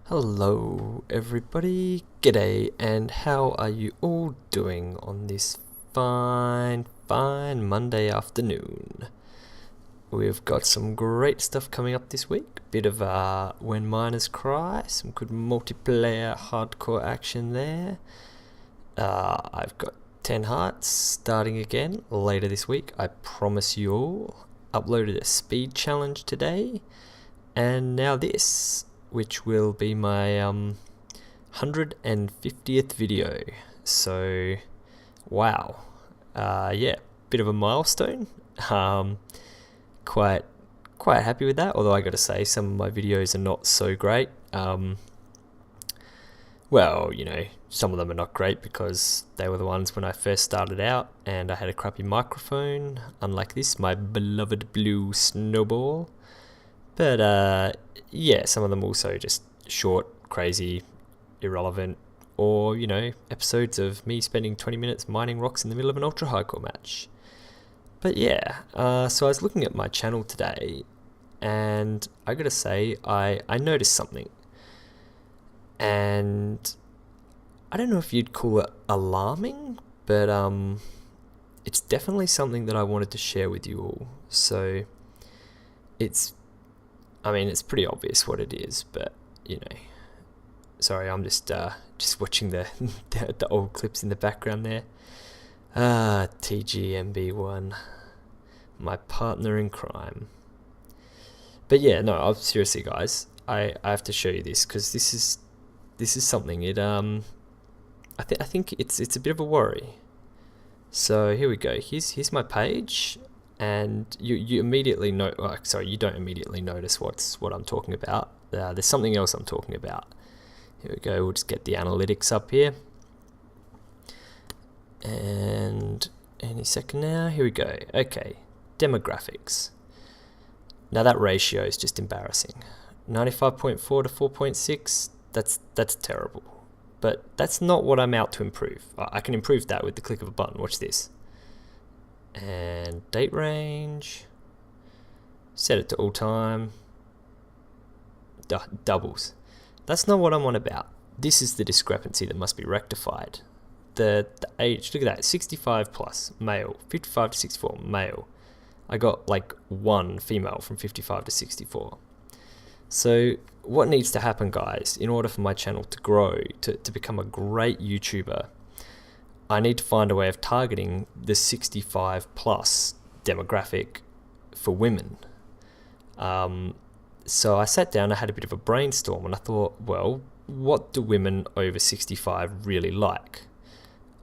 Hello everybody, g'day, and how are you all doing on this fine Monday afternoon? We've got some great stuff coming up this week, bit of When Miners Cry, some good multiplayer hardcore action there. I've got 10 Hearts starting again later this week, I promise you all. Uploaded a speed challenge today, and now this, which will be my 150th video. So, wow. Yeah, bit of a milestone. Quite happy with that, although I gotta say some of my videos are not so great. Well, some of them are not great because they were the ones when I first started out and I had a crappy microphone, unlike this, my beloved blue snowball. But yeah, some of them also just short, crazy, irrelevant, or, episodes of me spending 20 minutes mining rocks in the middle of an ultra hardcore match. But yeah, so I was looking at my channel today, and I gotta say, I noticed something. And I don't know if you'd call it alarming, but it's definitely something that I wanted to share with you all. So it's pretty obvious what it is, but sorry, I'm just watching the the old clips in the background there. TGMB1, my partner in crime. But yeah, no, seriously, guys, I have to show you this because this is something. I think it's a bit of a worry. So here we go. Here's my page. And you immediately know. Sorry, you don't immediately notice what I'm talking about. There's something else I'm talking about. Here we go. We'll just get the analytics up here. And any second now. Here we go. Okay, demographics. Now that ratio is just embarrassing. 95.4 to 4.6. That's terrible. But that's not what I'm out to improve. I can improve that with the click of a button. Watch this. And date range, set it to all time, doubles. That's not what I'm on about. This is the discrepancy that must be rectified. The age, look at that, 65 plus, male, 55 to 64, male. I got like one female from 55 to 64. So what needs to happen, guys, in order for my channel to grow, to become a great YouTuber, I need to find a way of targeting the 65 plus demographic for women. So I sat down, I had a bit of a brainstorm, and I thought, well, what do women over 65 really like?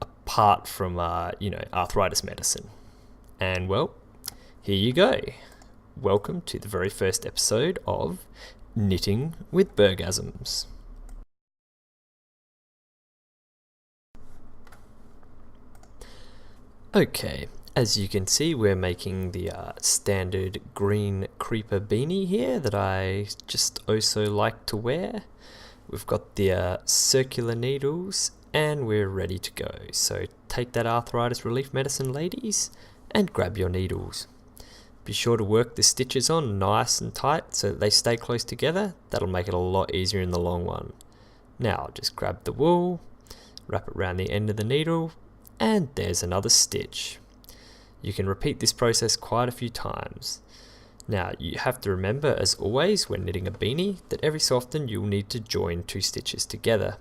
Apart from, arthritis medicine. And well, here you go. Welcome to the very first episode of Knitting with Bergasms. Okay, as you can see, we're making the standard green creeper beanie here that I just also like to wear. We've got the circular needles and we're ready to go. So take that arthritis relief medicine, ladies, and grab your needles. Be sure to work the stitches on nice and tight so that they stay close together. That'll make it a lot easier in the long run. Now just grab the wool, wrap it around the end of the needle, and there's another stitch. You can repeat this process quite a few times. Now you have to remember, as always when knitting a beanie, that every so often you'll need to join two stitches together.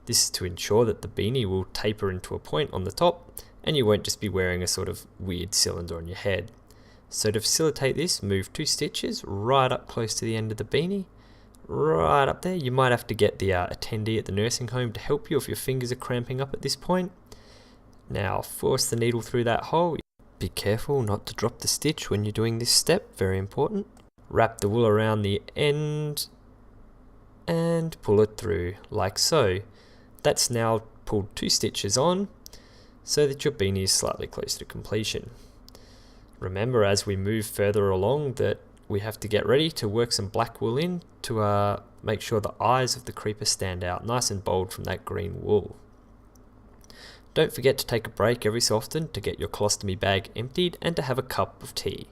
This is to ensure that the beanie will taper into a point on the top and you won't just be wearing a sort of weird cylinder on your head. So to facilitate this, move two stitches right up close to the end of the beanie, right up there. You might have to get the attendee at the nursing home to help you if your fingers are cramping up at this point. Now force the needle through that hole. Be careful not to drop the stitch when you're doing this step, very important. Wrap the wool around the end and pull it through like so. That's now pulled two stitches on so that your beanie is slightly close to completion. Remember, as we move further along, that we have to get ready to work some black wool in to make sure the eyes of the creeper stand out nice and bold from that green wool. Don't forget to take a break every so often to get your colostomy bag emptied and to have a cup of tea.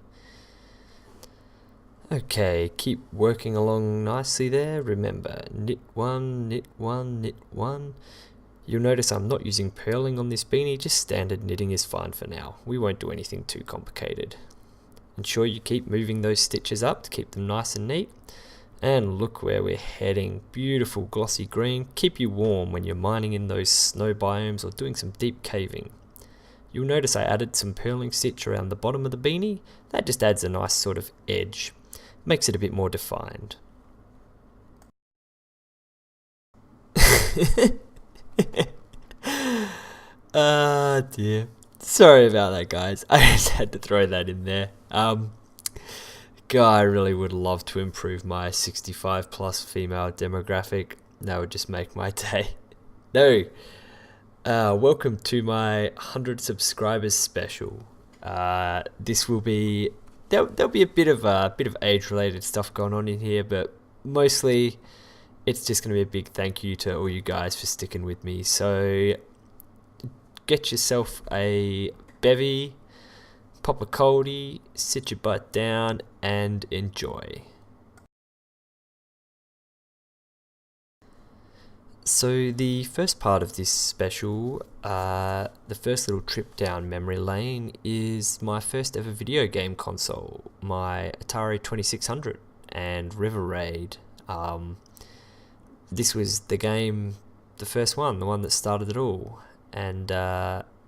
Okay, keep working along nicely there. Remember, knit one, knit one, knit one. You'll notice I'm not using purling on this beanie, just standard knitting is fine for now. We won't do anything too complicated. Ensure you keep moving those stitches up to keep them nice and neat. And look where we're heading. Beautiful glossy green. Keep you warm when you're mining in those snow biomes or doing some deep caving. You'll notice I added some purling stitch around the bottom of the beanie. That just adds a nice sort of edge. Makes it a bit more defined. Ah dear. Sorry about that, guys. I just had to throw that in there. God, I really would love to improve my 65 plus female demographic. That would just make my day. No. Welcome to my 100 subscribers special. This will be there'll be a bit of age related stuff going on in here, but mostly it's just going to be a big thank you to all you guys for sticking with me. So get yourself a bevy, pop a coldie, sit your butt down and enjoy. So the first part of this special, the first little trip down memory lane, is my first ever video game console, my Atari 2600 and River Raid. This was the game, the first one, the one that started it all. And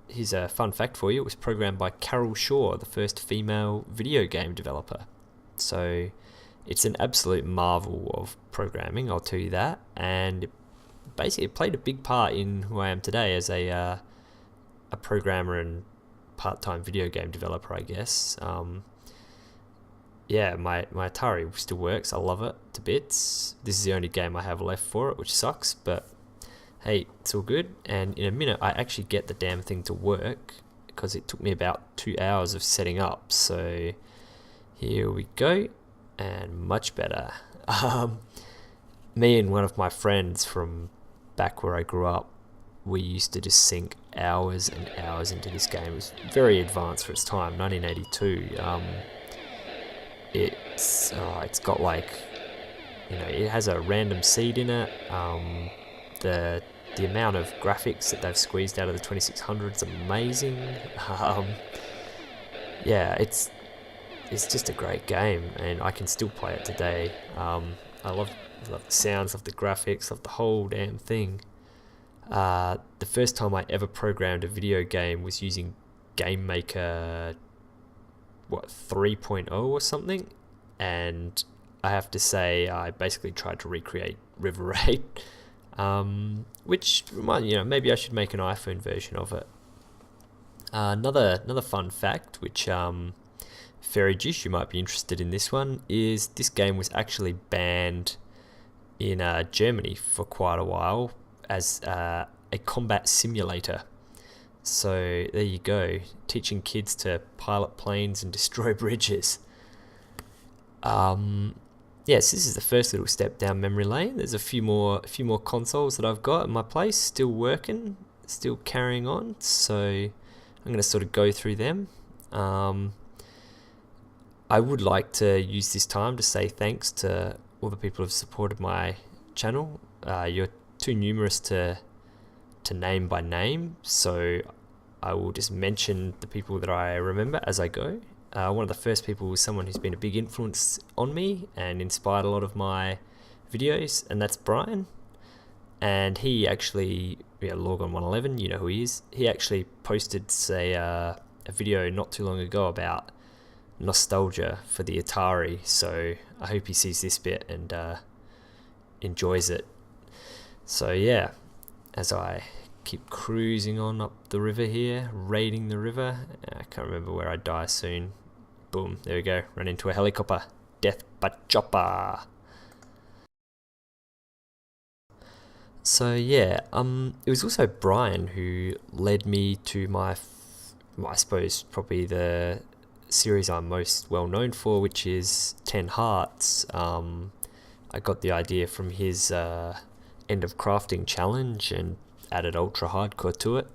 here's a fun fact for you: it was programmed by Carol Shaw, the first female video game developer. So it's an absolute marvel of programming, I'll tell you that. And basically it played a big part in who I am today as a programmer and part-time video game developer, I guess. Yeah, my Atari still works. I love it to bits. This is the only game I have left for it, which sucks, but hey, it's all good. And in a minute I actually get the damn thing to work, because it took me about 2 hours of setting up. So here we go, and much better. Me and one of my friends from back where I grew up, we used to just sink hours and hours into this game. It was very advanced for its time, 1982. It's got like, it has a random seed in it. The amount of graphics that they've squeezed out of the 2600 is amazing. Yeah, it's just a great game, and I can still play it today. I love the sounds, of the graphics, of the whole damn thing. The first time I ever programmed a video game was using Game Maker 3.0 or something, and I have to say I basically tried to recreate River Raid, which maybe I should make an iPhone version of it. Another fun fact, which Fairy Juice, you might be interested in this one, is this game was actually banned in Germany for quite a while as a combat simulator. So there you go, teaching kids to pilot planes and destroy bridges. Yes, this is the first little step down memory lane. There's a few more consoles that I've got in my place, still working, still carrying on. So I'm going to sort of go through them. I would like to use this time to say thanks to all the people who have supported my channel. You're too numerous to name by name, so I will just mention the people that I remember as I go. One of the first people was someone who's been a big influence on me and inspired a lot of my videos, and that's Brian. And he actually, Logon 111, you know who he is. He actually posted a video not too long ago about nostalgia for the Atari, so I hope he sees this bit and enjoys it. So yeah, as I keep cruising on up the river here, raiding the river, I can't remember where I die soon. Boom, there we go, run into a helicopter. Death but chopper. So yeah, it was also Brian who led me to I suppose probably the series I'm most well known for, which is 10 Hearts. I got the idea from his end of crafting challenge and added ultra hardcore to it.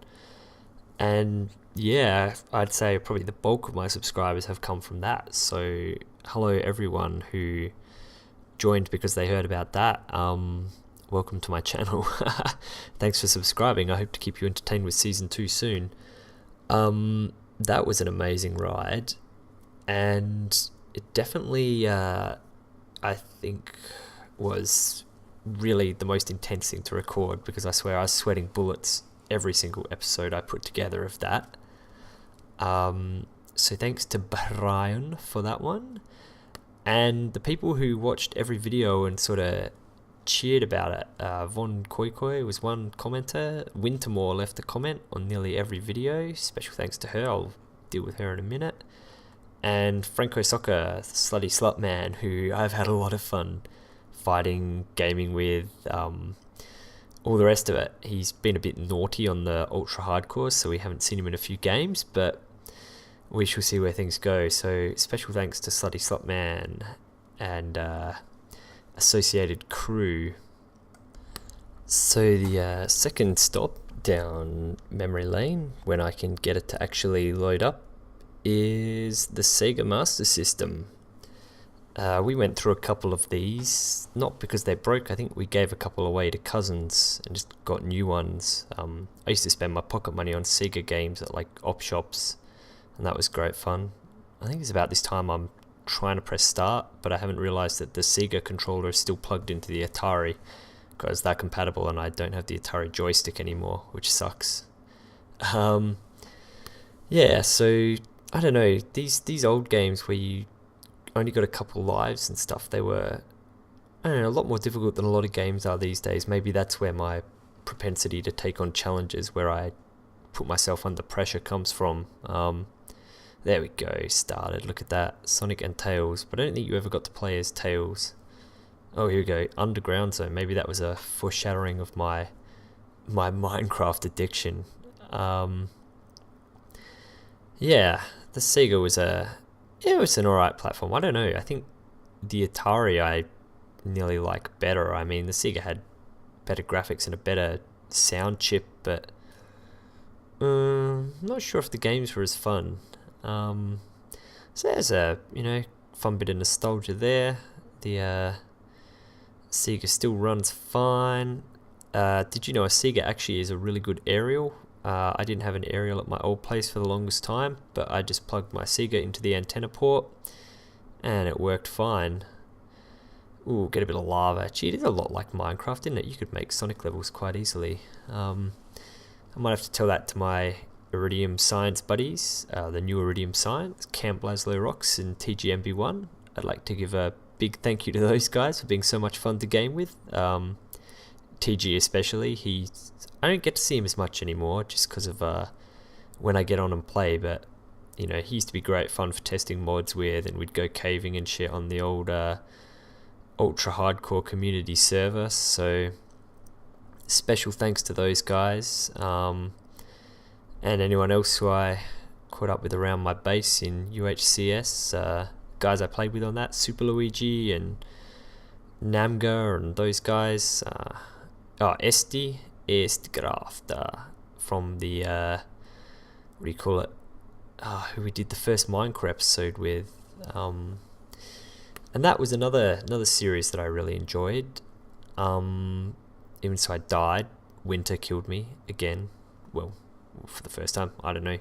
And yeah, I'd say probably the bulk of my subscribers have come from that. So hello everyone who joined because they heard about that. Welcome to my channel. Thanks for subscribing. I hope to keep you entertained with season 2 soon. That was an amazing ride, and it definitely, I think, was really the most intense thing to record, because I swear I was sweating bullets every single episode I put together of that. So thanks to Brian for that one, and the people who watched every video and sort of cheered about it. Von Koikoi was one commenter. Wintermore left a comment on nearly every video. Special thanks to her. I'll deal with her in a minute. And Franco Soccer, Slutty Slut Man, who I've had a lot of fun fighting, gaming with, all the rest of it. He's been a bit naughty on the ultra hardcore, so we haven't seen him in a few games, but we shall see where things go. So special thanks to Slutty Slut Man and associated crew. So the second stop down memory lane, when I can get it to actually load up, is the Sega Master System. We went through a couple of these, not because they broke. I think we gave a couple away to cousins and just got new ones. I used to spend my pocket money on Sega games at like op shops, and that was great fun. I think it's about this time I'm trying to press start, but I haven't realized that the Sega controller is still plugged into the Atari, because they're compatible and I don't have the Atari joystick anymore, which sucks. Yeah, so I don't know, these old games where you only got a couple lives and stuff, they were, I don't know, a lot more difficult than a lot of games are these days. Maybe that's where my propensity to take on challenges where I put myself under pressure comes from. There we go, started. Look at that, Sonic and Tails. But I don't think you ever got to play as Tails. Oh, here we go, Underground Zone. Maybe that was a foreshadowing of my Minecraft addiction. Yeah, the Sega was it was an alright platform. I don't know, I think the Atari I nearly like better. I mean, the Sega had better graphics and a better sound chip, but not sure if the games were as fun. So there's a, fun bit of nostalgia there. The Sega still runs fine. Did you know a Sega actually is a really good aerial? I didn't have an aerial at my old place for the longest time, but I just plugged my Sega into the antenna port and it worked fine. Ooh, get a bit of lava. Gee, it is a lot like Minecraft, isn't it? You could make Sonic levels quite easily. I might have to tell that to my Iridium Science buddies, the new Iridium Science, Camp Laszlo Rocks and TGMB1. I'd like to give a big thank you to those guys for being so much fun to game with. TG especially, I don't get to see him as much anymore just because of when I get on and play, but he used to be great fun for testing mods with, and we'd go caving and shit on the old ultra hardcore community server. So special thanks to those guys, and anyone else who I caught up with around my base in UHCS, guys I played with on that, Super Luigi and Namga and those guys. Esti Estgraft from the what do you call it? Who we did the first Minecraft episode with, and that was another series that I really enjoyed. Even so, I died. Winter killed me again. Well, for the first time. I don't know.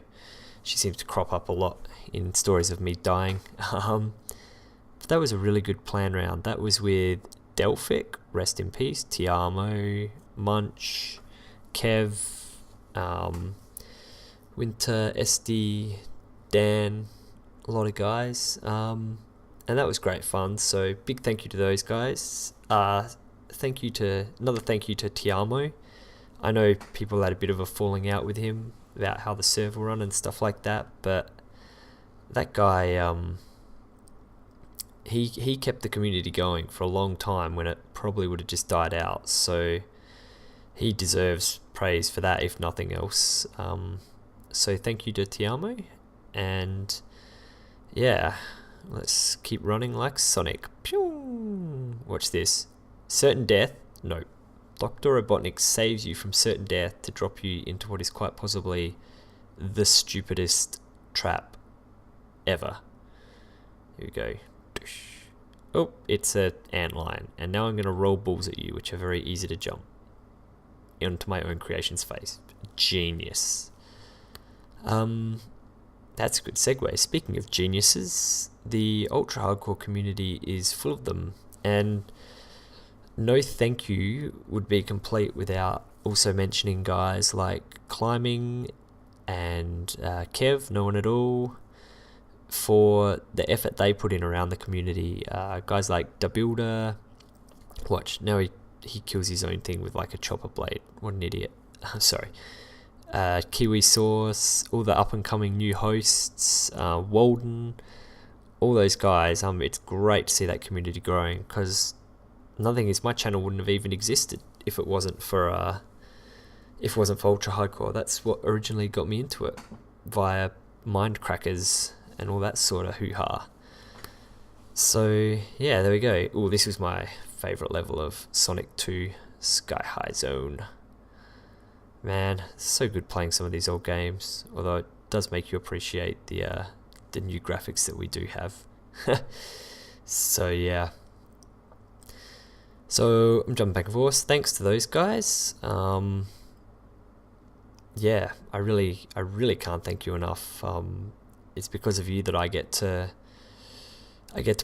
She seems to crop up a lot in stories of me dying. But that was a really good plan round. That was with Delphic, rest in peace, Tiamo, Munch, Kev, Winter, SD, Dan, a lot of guys, and that was great fun. So big thank you to those guys. Another thank you to Tiamo. I know people had a bit of a falling out with him about how the server run and stuff like that, but that guy, he kept the community going for a long time when it probably would have just died out. So he deserves praise for that, if nothing else. So thank you to Tiamo, and yeah, let's keep running like Sonic. Pew! Watch this. Certain death? No. Dr. Robotnik saves you from certain death to drop you into what is quite possibly the stupidest trap ever. Here we go. Oh, it's an antlion, and now I'm going to roll balls at you, which are very easy to jump onto my own creation's face. Genius. That's a good segue. Speaking of geniuses, the ultra hardcore community is full of them, and no thank you would be complete without also mentioning guys like Climbing and Kev, no one at all, for the effort they put in around the community. Guys like Da Builder, watch, now he kills his own thing with like a chopper blade. What an idiot. Sorry. Kiwi Sauce, all the up and coming new hosts, Walden, all those guys. It's great to see that community growing, because another thing is my channel wouldn't have even existed if it wasn't for ultra hardcore. That's what originally got me into it, via mind crackers and all that sort of hoo-ha. So yeah, there we go. Oh, this was my favorite level of Sonic 2 Sky High Zone. Man, it's so good playing some of these old games, although it does make you appreciate the new graphics that we do have. So yeah. So I'm jumping back and forth. Thanks to those guys. Yeah, I really can't thank you enough. It's because of you that I get to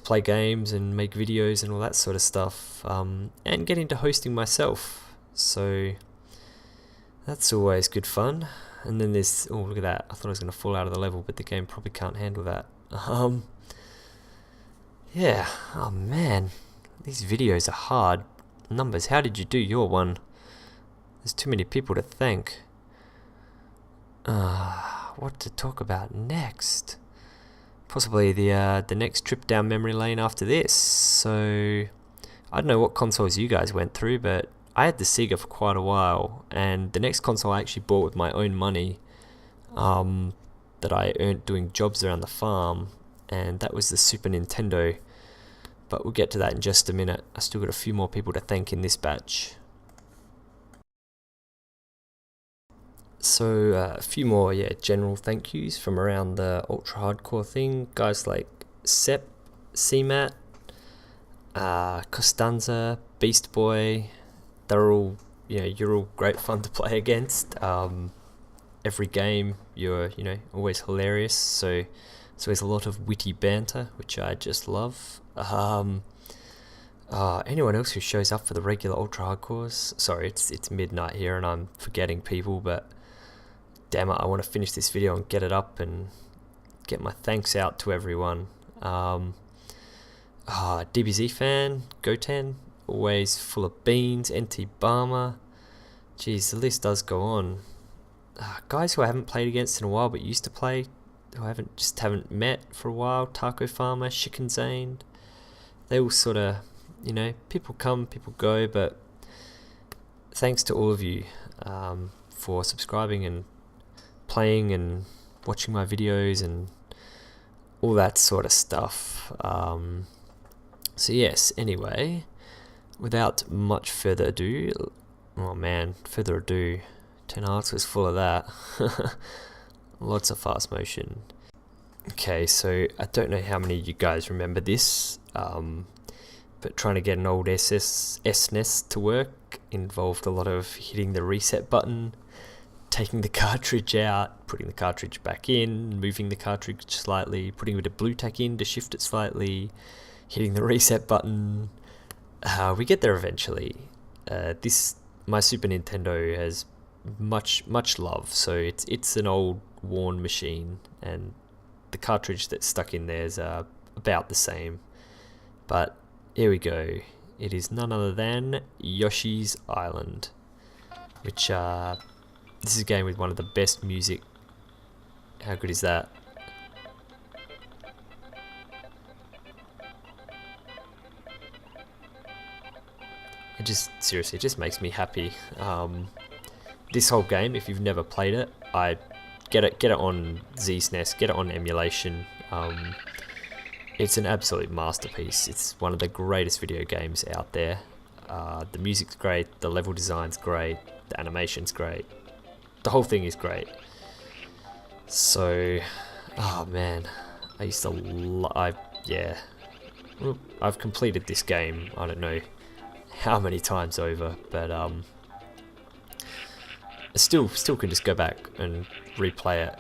play games and make videos and all that sort of stuff, and get into hosting myself. So that's always good fun. And then there's, oh look at that, I thought I was going to fall out of the level, but the game probably can't handle that. Yeah, oh man, these videos are hard. Numbers, how did you do your one? There's too many people to thank. What to talk about next? Possibly the next trip down memory lane after this. So I don't know what consoles you guys went through, but I had the Sega for quite a while, and the next console I actually bought with my own money, that I earned doing jobs around the farm, and that was the Super Nintendo. But we'll get to that in just a minute. I still got a few more people to thank in this batch. So a few more, general thank yous from around the ultra hardcore thing. Guys like Sep, CMAT, Costanza, Beast Boy. They're all, you're all great fun to play against. Every game you're, always hilarious. So there's a lot of witty banter, which I just love. Anyone else who shows up for the regular ultra hardcores. Sorry, it's midnight here and I'm forgetting people, but damn it, I want to finish this video and get it up and get my thanks out to everyone. DBZ fan, Goten, always full of beans. NT Barmer, geez, the list does go on. Guys who I haven't played against in a while but used to play, who I haven't met for a while. Taco Farmer, Chicken Zane, they all sort of, people come, people go, but thanks to all of you for subscribing and playing and watching my videos and all that sort of stuff. So yes, anyway, without much further ado, 10 Hearts was full of that. Lots of fast motion. Okay, so I don't know how many of you guys remember this, but trying to get an old SNES to work involved a lot of hitting the reset button, taking the cartridge out, putting the cartridge back in, moving the cartridge slightly, putting a bit of blue tack in to shift it slightly, hitting the reset button. We get there eventually. My Super Nintendo has much love, so it's an old worn machine, and the cartridge that's stuck in there is about the same. But here we go. It is none other than Yoshi's Island, which this is a game with one of the best music. How good is that? Seriously, it just makes me happy. This whole game, if you've never played it, I get it on ZSNES, get it on emulation. It's an absolute masterpiece. It's one of the greatest video games out there. The music's great, the level design's great, the animation's great, the whole thing is great. So, oh man, I used to, yeah, I've completed this game, I don't know how many times over, but I still can just go back and replay it.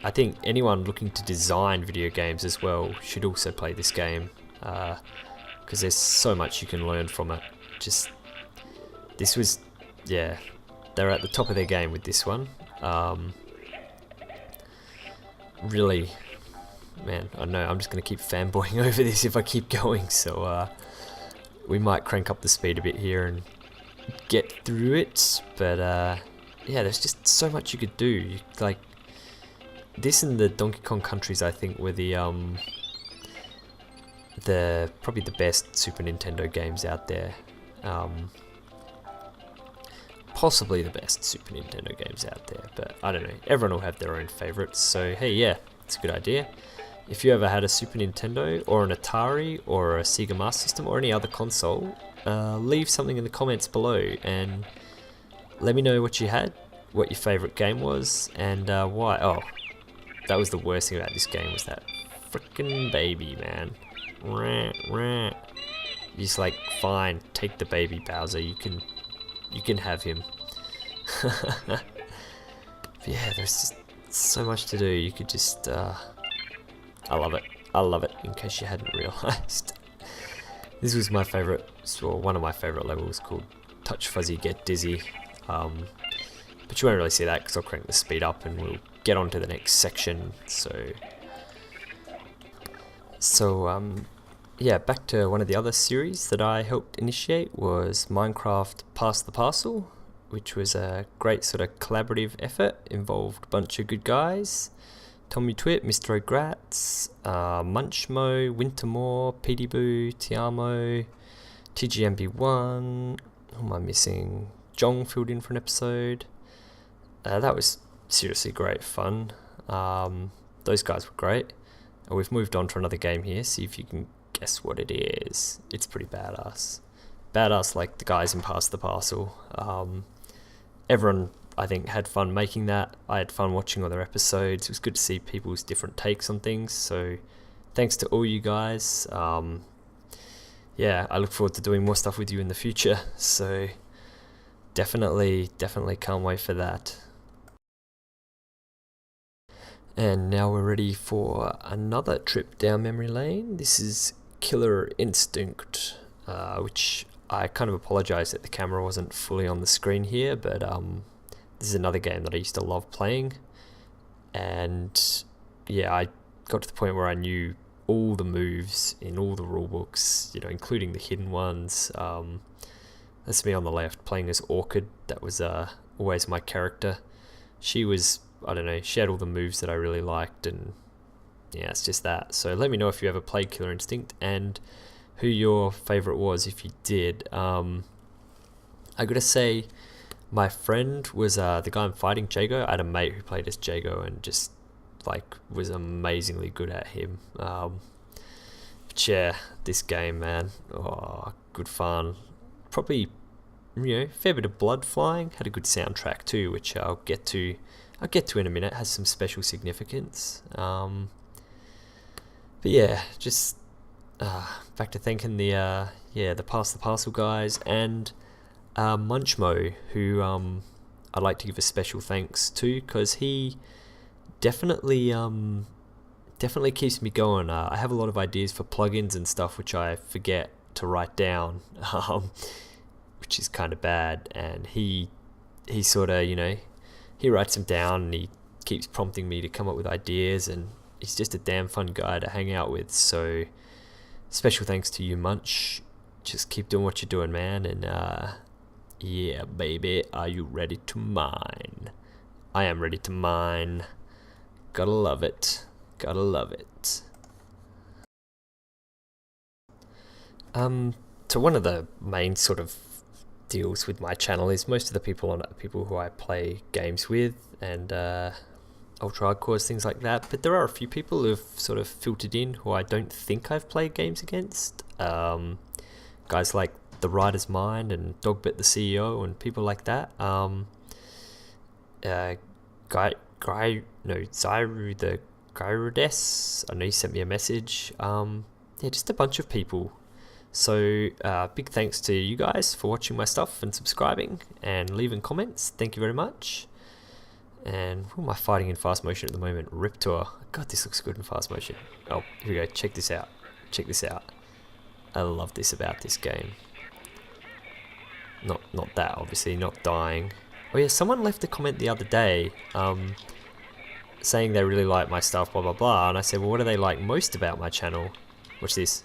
I think anyone looking to design video games as well should also play this game, because there's so much you can learn from it. Just, this was, yeah, they're at the top of their game with this one. Really, man, I know I'm just going to keep fanboying over this if I keep going, so we might crank up the speed a bit here and get through it, but yeah, there's just so much you could do. Like, this and the Donkey Kong Countries, I think, were the probably the best Super Nintendo games out there. Possibly the best Super Nintendo games out there, but I don't know. Everyone will have their own favorites, so hey, yeah, it's a good idea. If you ever had a Super Nintendo or an Atari or a Sega Master System or any other console, leave something in the comments below and let me know what you had, what your favorite game was, and why. Oh, that was the worst thing about this game, was that frickin' baby, man. You're just like, fine, take the baby, Bowser. You can have him. But yeah, there's just so much to do. You could just, I love it. I love it, in case you hadn't realised. This was my favourite, or one of my favourite levels, called Touch Fuzzy Get Dizzy. But you won't really see that because I'll crank the speed up and we'll get on to the next section. So yeah, back to one of the other series that I helped initiate was Minecraft Pass the Parcel, which was a great sort of collaborative effort, involved a bunch of good guys. Tommy Twit, Mr. O'Grats, Munchmo, Wintermore, PD Boo, Tiamo, TGMB1, who am I missing? Jong filled in for an episode. That was seriously great fun. Those guys were great. We've moved on to another game here, see if you can guess what it is. It's pretty badass. Badass like the guys in Pass the Parcel. Everyone, I think, had fun making that. I had fun watching other episodes. It was good to see people's different takes on things, so thanks to all you guys. Yeah, I look forward to doing more stuff with you in the future, so definitely can't wait for that. And now we're ready for another trip down memory lane. This is Killer Instinct, which I kind of apologise that the camera wasn't fully on the screen here, but this is another game that I used to love playing. And yeah, I got to the point where I knew all the moves in all the rule books, you know, including the hidden ones. That's me on the left, playing as Orchid. That was always my character. She was, I don't know, she had all the moves that I really liked, and yeah, it's just that. So let me know if you ever played Killer Instinct and who your favourite was if you did. I gotta say, my friend was the guy I'm fighting, Jago. I had a mate who played as Jago and just like was amazingly good at him. But yeah, this game, man, oh, good fun. Probably, you know, fair bit of blood flying. Had a good soundtrack too, which I'll get to in a minute. It has some special significance. But yeah, just back to thanking the Pass the Parcel guys and Munchmo, who I'd like to give a special thanks to, because he definitely keeps me going. I have a lot of ideas for plugins and stuff which I forget to write down, which is kind of bad, and he sort of, you know, he writes them down and he keeps prompting me to come up with ideas, and he's just a damn fun guy to hang out with. So special thanks to you, Munch. Just keep doing what you're doing, man, and yeah, baby, are you ready to mine? I am ready to mine. Gotta love it. Gotta love it. So one of the main sort of deals with my channel is most of the people on it are people who I play games with, and ultra hardcores, things like that. But there are a few people who've sort of filtered in who I don't think I've played games against. Guys like The Writer's Mind and Dogbit the CEO and people like that. Zyru the Gyrodes. I know you sent me a message. Yeah, just a bunch of people. So big thanks to you guys for watching my stuff and subscribing and leaving comments. Thank you very much. And who am I fighting in fast motion at the moment? Riptor. God, this looks good in fast motion. Oh, here we go. Check this out. Check this out. I love this about this game. Not that, obviously, not dying. Oh yeah, someone left a comment the other day saying they really like my stuff, blah blah blah, and I said, well, what do they like most about my channel? Watch this.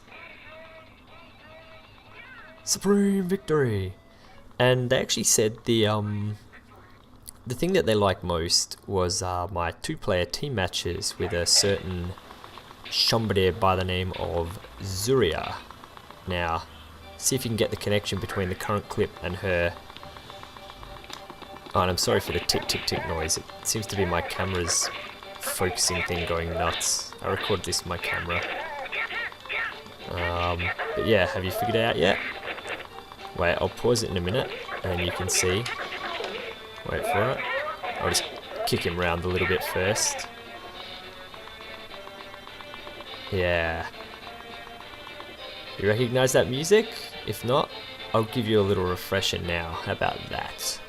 Supreme victory! And they actually said the thing that they liked most was my 2-player team matches with a certain somebody by the name of Zuria. Now, see if you can get the connection between the current clip and her. Oh, and I'm sorry for the tick tick tick noise. It seems to be my camera's focusing thing going nuts. I record this with my camera. But yeah, have you figured it out yet? Wait, I'll pause it in a minute and you can see. Wait for it. I'll just kick him round a little bit first. Yeah. You recognize that music? If not, I'll give you a little refresher now. How about that?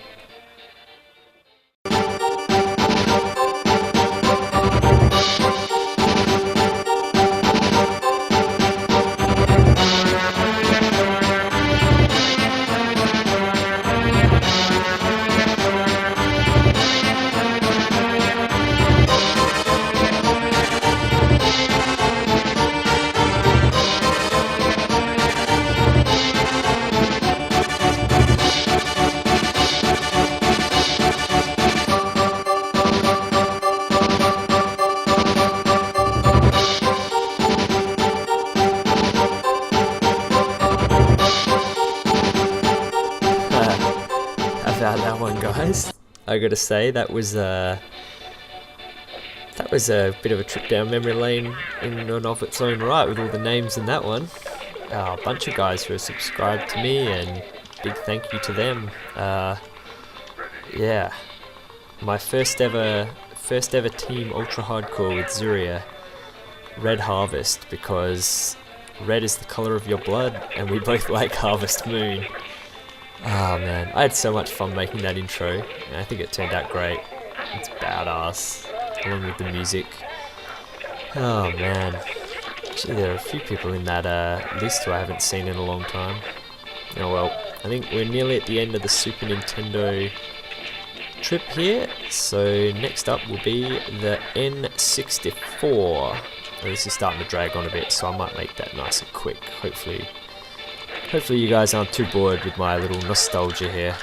About that one, guys. I gotta say that was a bit of a trip down memory lane in and of its own right with all the names in that one. A bunch of guys who are subscribed to me, and big thank you to them. Yeah, my first ever team ultra hardcore with Zuria, Red Harvest, because red is the color of your blood, and we both like Harvest Moon. Oh man, I had so much fun making that intro, and I think it turned out great. It's badass, along with the music. Oh man, gee, there are a few people in that list who I haven't seen in a long time. Oh well, I think we're nearly at the end of the Super Nintendo trip here, so next up will be the N64. Well, this is starting to drag on a bit, so I might make that nice and quick, hopefully you guys aren't too bored with my little nostalgia here.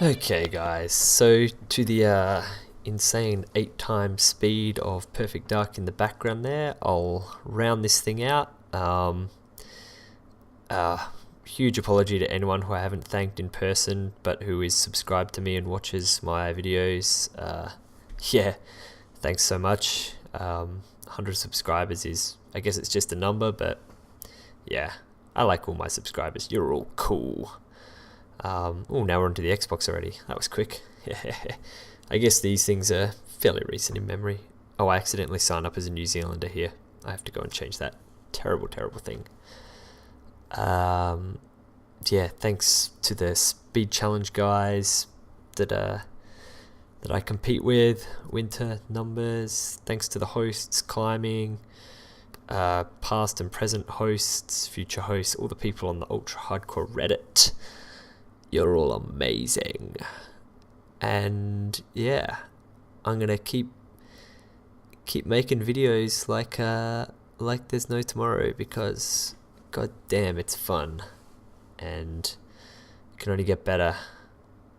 Okay guys, so to the insane 8 times speed of Perfect Dark in the background there, I'll round this thing out. Huge apology to anyone who I haven't thanked in person, but who is subscribed to me and watches my videos. Yeah, thanks so much. 100 subscribers is, I guess it's just a number, but yeah, I like all my subscribers. You're all cool. Oh, now we're onto the Xbox already. That was quick. I guess these things are fairly recent in memory. Oh, I accidentally signed up as a New Zealander here. I have to go and change that. Terrible, terrible thing. Yeah, thanks to the speed challenge guys that I compete with. Winter numbers. Thanks to the hosts, climbing, past and present hosts, future hosts, all the people on the ultra hardcore Reddit. You're all amazing. And yeah, I'm gonna keep making videos like there's no tomorrow, because god damn, it's fun, and it can only get better.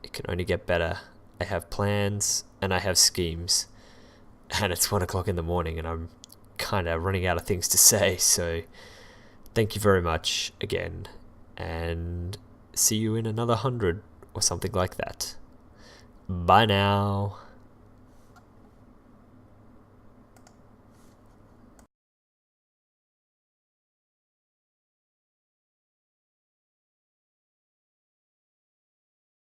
It can only get better. I have plans and I have schemes, and it's 1 o'clock in the morning and I'm kind of running out of things to say, so thank you very much again, and see you in another 100 or something like that. Bye now.